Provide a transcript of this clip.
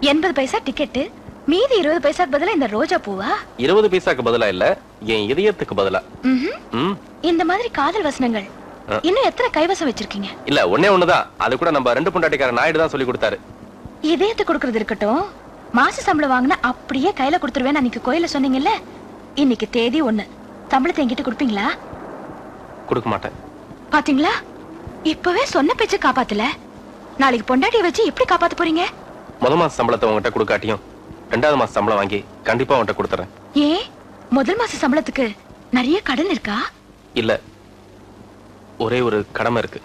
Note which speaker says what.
Speaker 1: $80 பைசா ticket, மீதி 20 பைசாக்கு பதிலா இந்த ரோஜா பூவா?
Speaker 2: 20 பைசாக்கு பதிலா இல்ல, என் இதயத்துக்கு பதிலா.
Speaker 1: இந்த மாதிரி காதல் வசனங்கள் இன்னும் எத்தனை கைவசம் வச்சிருக்கீங்க?
Speaker 2: இல்ல, ஒண்ணே ஒண்ணுதான். அது கூட நம்ம 2 பொண்டாட்டிக்கார நாயுடு தான் சொல்லி கொடுத்தாரு.
Speaker 1: இதயத்தை கொடுக்கறது இருக்கட்டும், மாச சம்பளம் வாங்கினா அப்படியே கையில கொடுத்துருவேன் அன்னைக்கு கோயில சொன்னீங்கல்ல. இன்னைக்கு தேதி 1, சம்பளத்தை என்கிட்ட கொடுப்பீங்களா?
Speaker 2: கொடுக்க மாட்டேன்.
Speaker 1: பாத்தீங்களா, இப்பவே சொன்ன பேச்ச காப்பாத்தல. நாளைக்கு பொண்டாட்டியை வச்சு எப்படி காப்பாத்த போறீங்க?
Speaker 2: முதல் மாச சம்பளத்தை உங்ககிட்ட கொடுக்காட்டியும் 2வது மாச சம்பளம் வாங்கி கண்டிப்பா உன்கிட்ட கொடுத்துறேன்.
Speaker 1: ஏன் முதல் மாச சம்பளத்துக்கு நிறைய கடன் இருக்கா?
Speaker 2: இல்ல, ஒரே ஒரு கடமை இருக்கு.